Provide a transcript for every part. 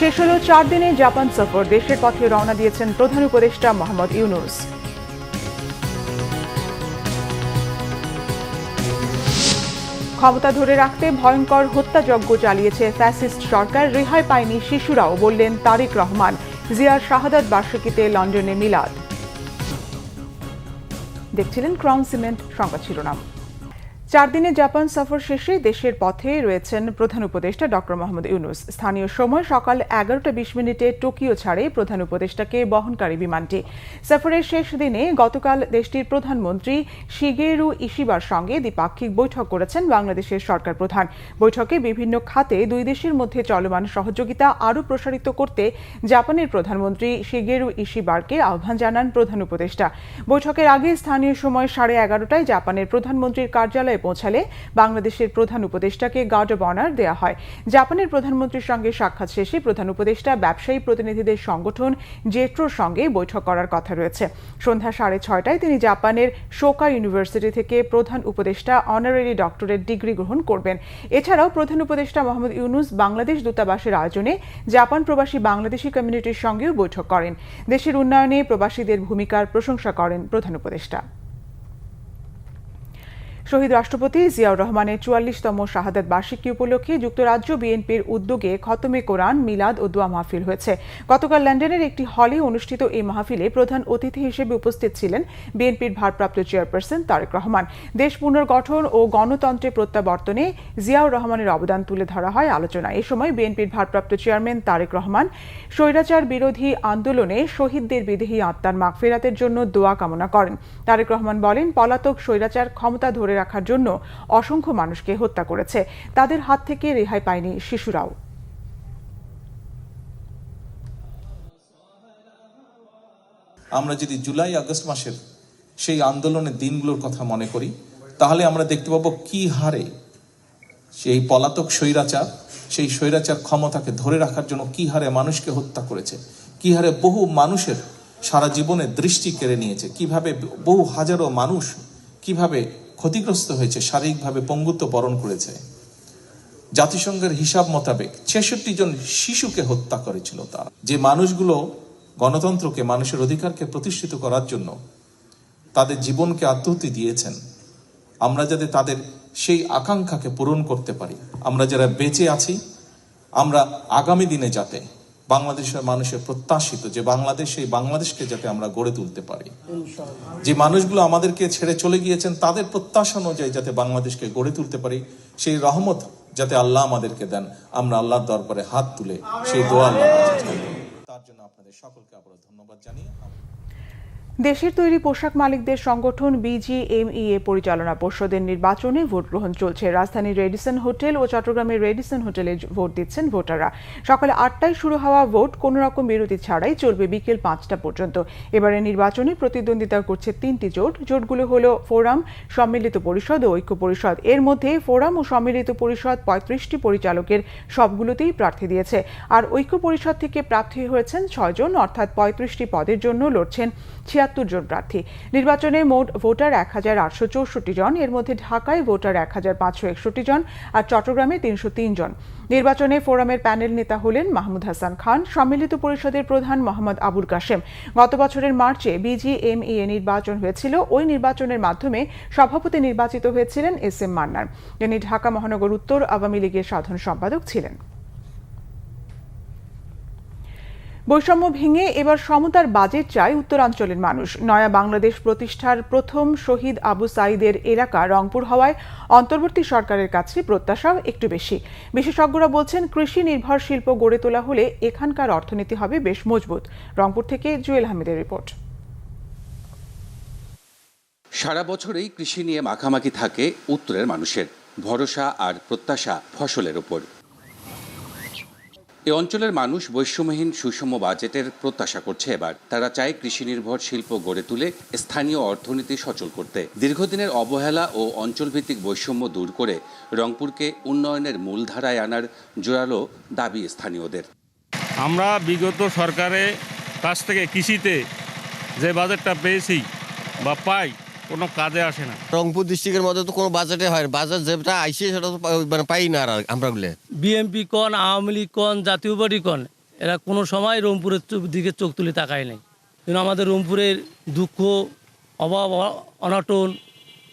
শেষ হলো 4 দিনের জাপান সফর। দেশের পথে রওনা দিয়েছেন প্রধান উপদেষ্টা মোহাম্মদ ইউনূস। ক্ষমতা ধরে রাখতে ভয়ঙ্কর হত্যাযজ্ঞ চালিয়েছে ফ্যাসিস্ট সরকার, রেহাই পায়নি শিশুরাও, বললেন তারেক রহমান। জিয়ার শাহাদাত বার্ষিকীতে লন্ডনে মিলাদ। দেখছিলেন ক্রাউন সিমেন্ট সংবাদ শিরোনাম। 4 দিনের জাপান সফর শেষে দেশের পথে রয়েছেন প্রধান উপদেষ্টা ডক্টর মোহাম্মদ ইউনূস। স্থানীয় সময় সকাল 11টা20 টোকিও ছাড়ে প্রধান উপদেষ্টাকে বহনকারী বিমানটি। সফরের শেষ দিনে গতকাল দেশটির প্রধানমন্ত্রী শিগেরু ইশিবার সঙ্গে দ্বিপাক্ষিক বৈঠক করেছেন বাংলাদেশের সরকার প্রধান। বৈঠকে বিভিন্ন খাতে দুই দেশের মধ্যে চলমান সহযোগিতা আরও প্রসারিত করতে জাপানের প্রধানমন্ত্রী শিগেরু ইশিবারকে আহ্বান জানান প্রধান উপদেষ্টা। বৈঠকের আগে স্থানীয় সময় 11:30টায় জাপানের প্রধানমন্ত্রীর কার্যালয়ে পৌঁছালে বাংলাদেশের প্রধান উপদেষ্টাকে গার্ড অব অনার দেওয়া হয়। জাপানের প্রধানমন্ত্রীর সঙ্গে সাক্ষাৎ শেষে প্রধান উপদেষ্টা ব্যবসায়ী প্রতিনিধিদের সংগঠন জেট্রোর সঙ্গে বৈঠক করার কথা রয়েছে। সন্ধ্যা 6:30টায় তিনি জাপানের শোকা ইউনিভার্সিটি থেকে প্রধান উপদেষ্টা অনারারি ডক্টরেট ডিগ্রি গ্রহণ করবেন। এছাড়াও প্রধান উপদেষ্টা মোহাম্মদ ইউনূস বাংলাদেশ দূতাবাসের আয়োজনে জাপান প্রবাসী বাংলাদেশি কমিউনিটির সঙ্গেও বৈঠক করেন। দেশের উন্নয়নে প্রবাসীদের ভূমিকার প্রশংসা করেন প্রধান উপদেষ্টা। শহীদ রাষ্ট্রপতি জিয়াউর রহমানের 44তম শাহাদাত বার্ষিকী উপলক্ষে যুক্তরাজ্য বিএনপির উদ্যোগে খতমে কোরআন, মিলাদ ও দোয়া মাহফিল হয়েছে। গতকাল লন্ডনের একটি হলে অনুষ্ঠিত এই মাহফিলে প্রধান অতিথি হিসেবে উপস্থিত ছিলেন বিএনপির ভারপ্রাপ্ত চেয়ারপারসন তারেক রহমান। দেশ পুনর্গঠন ও গণতন্ত্রে প্রত্যাবর্তনে জিয়াউর রহমানের অবদান তুলে ধরা হয় আলোচনায়। এ সময় বিএনপির ভারপ্রাপ্ত চেয়ারম্যান তারেক রহমান স্বৈরাচার বিরোধী আন্দোলনে শহীদদের বিদেহী আত্মার মাগফিরাতের জন্য দোয়া কামনা করেন। তারেক রহমান বলেন, পলাতক স্বৈরাচার ক্ষমতা ধরে রাখার জন্য অসংখ্য মানুষকে হত্যা করেছে, তাদের হাত থেকে রেহাই পায়নি শিশুরাও। আমরা যদি জুলাই আগস্ট মাসের সেই আন্দোলনের দিনগুলোর কথা মনে করি, তাহলে আমরা দেখতে পাবো কি হারে সেই পলাতক স্বৈরাচার, সেই স্বৈরাচার ক্ষমতাকে ধরে রাখার জন্য কি হারে মানুষকে হত্যা করেছে, কি হারে বহু মানুষের সারা জীবনের দৃষ্টি কেড়ে নিয়েছে, কিভাবে বহু হাজারো মানুষ কিভাবে ক্ষতিগ্রস্ত হয়েছে, শারীরিকভাবে পঙ্গুত্ব বরণ করেছে। জাতিসংঘের হিসাব মোতাবেক 66 জন শিশুকে হত্যা করেছিল তারা। যে মানুষগুলো গণতন্ত্রকে, মানুষের অধিকারকে প্রতিষ্ঠিত করার জন্য তাদের জীবনকে আত্মাহুতি দিয়েছেন, আমরা যাতে তাদের সেই আকাঙ্ক্ষাকে পূরণ করতে পারি, আমরা যারা বেঁচে আছি, আমরা আগামী দিনে যাতে বাংলাদেশের মানুষের প্রত্যাশিত যে বাংলাদেশ, সেই বাংলাদেশকে যাতে আমরা গড়ে তুলতে পারি। যে মানুষগুলো আমাদেরকে ছেড়ে চলে গিয়েছেন, তাদের প্রত্যাশা অনুযায়ী যাতে বাংলাদেশকে গড়ে তুলতে পারি, সেই রহমত যাতে আল্লাহ আমাদেরকে দেন, আমরা আল্লাহর দরবারে হাত তুলে সেই দোয়া আল্লাহ তার জন্য আপনাদের সকলকে আবার ধন্যবাদ জানিয়ে দেশের তৈরি পোশাক মালিকদের সংগঠন বিজিএমইএ পরিচালনা পর্ষদের নির্বাচনে ভোট গ্রহণ চলছে। রাজধানীর রেডিসন হোটেল ও চট্টগ্রামের রেডিসন হোটেলে ভোট দিচ্ছেন ভোটাররা। সকালে 8টায় শুরু হওয়া ভোট কোনো রকম বিরতি ছাড়াই চলবে বিকেল 5টা পর্যন্ত। এবারে নির্বাচনে প্রতিদ্বন্দ্বিতা করছে 3টি জোট। জোটগুলো হলো ফোরাম, সম্মিলিত পরিষদ ও ঐক্য পরিষদ। এর মধ্যে ফোরাম ও সম্মিলিত পরিষদ 35টি পরিচালকের সবগুলোতেই প্রার্থী দিয়েছে। আর ঐক্য পরিষদ থেকে প্রার্থী হয়েছেন 6 জন, অর্থাৎ 35টি পদের জন্য লড়ছেন 76 জন প্রার্থী। নির্বাচনে মোট ভোটার 1864 জন। এর মধ্যে ঢাকায় ভোটার 1561 জন আর চট্টগ্রামে 303 জন। নির্বাচনে ফোরামের প্যানেল নেতা হলেন মাহমুদ হাসান খান, সম্মিলিত পরিষদের প্রধান মোহাম্মদ আবুল কাশেম। গত বছরের মার্চে বিজিএমইএ নির্বাচন হয়েছিল। ওই নির্বাচনের মাধ্যমে সভাপতি নির্বাচিত হয়েছিলেন SM মান্নান, যিনি ঢাকা মহানগর উত্তর আওয়ামী লীগের সাধারণ সম্পাদক ছিলেন। বৈষম্য ভেঙে এবার সমতার বাজেট চায় উত্তরাঞ্চলের মানুষ। নয়া বাংলাদেশ প্রতিষ্ঠার প্রথম শহীদ আবু সাঈদের এলাকা রংপুর হওয়ায় অন্তর্বর্তী সরকারের কাছে প্রত্যাশাও একটু বেশি। বিশেষজ্ঞরা বলছেন, কৃষি নির্ভর শিল্প গড়ে তোলা হলে এখানকার অর্থনীতি হবে বেশ মজবুত। রংপুর থেকে জুয়েল আহমেদের রিপোর্ট। সারা বছরই কৃষি নিয়ে মাখামাখি থাকে উত্তরের মানুষের। ভরসা আর প্রত্যাশা ফসলের উপর। এ অঞ্চলের মানুষ বৈষম্যহীন সুষম বাজেটের প্রত্যাশা করছে এবার। তারা চায় কৃষি নির্ভর শিল্প গড়ে তুলে স্থানীয় অর্থনীতি সচল করতে। দীর্ঘদিনের অবহেলা ও অঞ্চলভিত্তিক বৈষম্য দূর করে রংপুরকে উন্নয়নের মূলধারায় আনার জোরালো দাবি স্থানীয়দের। আমরা বিগত সরকারের কাছ থেকে কৃষিতে যে বাজেটটা পেয়েছি বা পাই, কোনো কাজে আসে না। রংপুর ডিস্ট্রিক্টের মধ্যে তো কোনো বাজেটে হয়, বাজেট যেটা আইসে সেটা তো পাই না। আর আমরা বিএনপি কোন, আওয়ামী লীগ কোন, জাতীয় পার্টি কোন, এরা কোনো সময় রংপুরের দিকে চোখ তুলে তাকায় নাই। কিন্তু আমাদের রংপুরের দুঃখ, অভাব, অনটন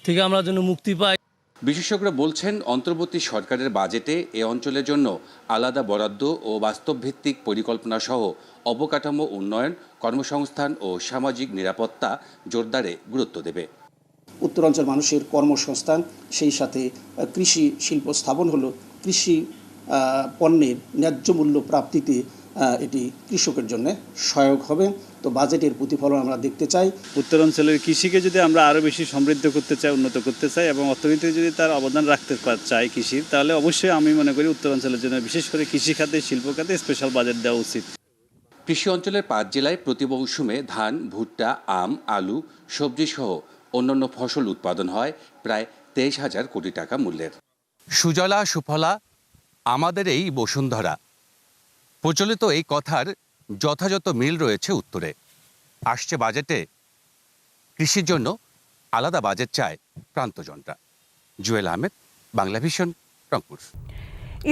থেকে আমরা যেন মুক্তি পাই। বিশেষজ্ঞরা বলছেন, অন্তর্বর্তী সরকারের বাজেটে এ অঞ্চলের জন্য আলাদা বরাদ্দ ও বাস্তবভিত্তিক পরিকল্পনা সহ অবকাঠামো উন্নয়ন, কর্মসংস্থান ও সামাজিক নিরাপত্তা জোরদারে গুরুত্ব দেবে। উত্তরাঞ্চল মানুষের কর্মসংস্থান, সেই সাথে কৃষি শিল্প স্থাপন হলো কৃষি পণ্যের ন্যায্য মূল্য প্রাপ্তিতে এটি কৃষকের জন্য সহায়ক হবে। তো বাজেটের প্রতিফলন আমরা দেখতে চাই। উত্তরাঞ্চলের কৃষিকে যদি আমরা আরও বেশি সমৃদ্ধ করতে চাই, উন্নত করতে চাই এবং অর্থনীতিতে যদি তার অবদান রাখতে চাই কৃষির, তাহলে অবশ্যই আমি মনে করি উত্তরাঞ্চলের জন্য বিশেষ করে কৃষি খাতে, শিল্প খাতে স্পেশাল বাজেট দেওয়া উচিত। কৃষি অঞ্চলের 5 জেলায় প্রতি মৌসুমে ধান, ভুট্টা, আম, আলু, সবজি সহ অন্যান্য ফসল উৎপাদন হয় প্রায় 23,000 কোটি টাকা মূল্যের। সুজলা সুফলা আমাদের এই বসুন্ধরা, প্রচলিত এই কথার যথাযথ মিল রয়েছে উত্তরে। আসছে বাজেটে কৃষির জন্য আলাদা বাজেট চায় প্রান্তজনরা। জুয়েল আহমেদ, বাংলাভিশন, রংপুর।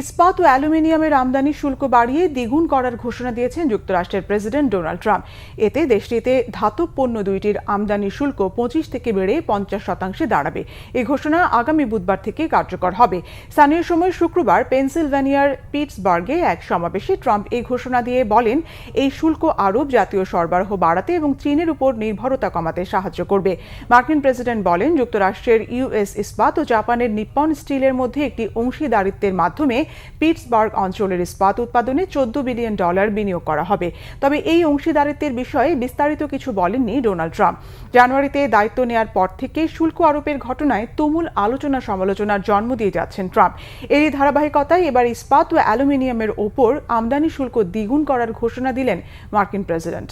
ইস্পাত ও অ্যালুমিনিয়ামের আমদানি শুল্ক বাড়িয়ে দ্বিগুণ করার ঘোষণা দিয়েছেন যুক্তরাষ্ট্রের প্রেসিডেন্ট ডোনাল্ড ট্রাম্প। এতে দেশটিতে ধাতব পণ্য দুইটির আমদানি শুল্ক 25 থেকে বেড়ে 50% দাঁড়াবে। এই ঘোষণা আগামী বুধবার থেকে কার্যকর হবে। স্থানীয় সময় শুক্রবার পেনসিলভেনিয়ার পিটসবার্গে এক সমাবেশে ট্রাম্প এই ঘোষণা দিয়ে বলেন, এই শুল্ক আরব জাতীয় সরবরাহ বাড়াতে এবং চীনের উপর নির্ভরতা কমাতে সাহায্য করবে। মার্কিন প্রেসিডেন্ট বলেন, যুক্তরাষ্ট্রের ইউএস ইস্পাত ও জাপানের নিপ্পন স্টিলের মধ্যে একটি অংশীদারিত্বের মাধ্যমে পিটসবার্গ অঞ্চলের ইস্পাত উৎপাদনে $14 বিলিয়ন বিনিয়োগ করা হবে। তবে এই অংশীদারিত্বের বিষয়ে বিস্তারিত কিছু বলেননি ডোনাল্ড ট্রাম্প। জানুয়ারিতে দায়িত্ব নেয়ার পর থেকে শুল্ক আরোপের ঘটনায় তুমুল আলোচনা সমালোচনার জন্ম দিয়ে যাচ্ছেন ট্রাম্প। এরই ধারাবাহিকতায় এবার ইস্পাত ও অ্যালুমিনিয়ামের ওপর আমদানি শুল্ক দ্বিগুণ করার ঘোষণা দিলেন মার্কিন প্রেসিডেন্ট।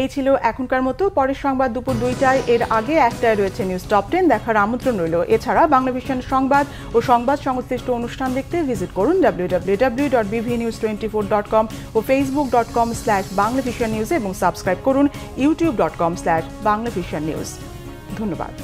এই ছিল এখনকার মতো। পরের সংবাদ দুপুর 2টায়, এর আগে 1টায় রয়েছে নিউজ টপ 10 দেখার আমন্ত্রণ রইল। এছাড়া বাংলাভিশন সংবাদ ও সংবাদ সংশ্লিষ্ট অনুষ্ঠান দেখতে ভিজিট করুন www.bvnews24.com ও facebook.com/banglavisionnews এবং সাবস্ক্রাইব করুন youtube.com/banglavisionnews। ধন্যবাদ।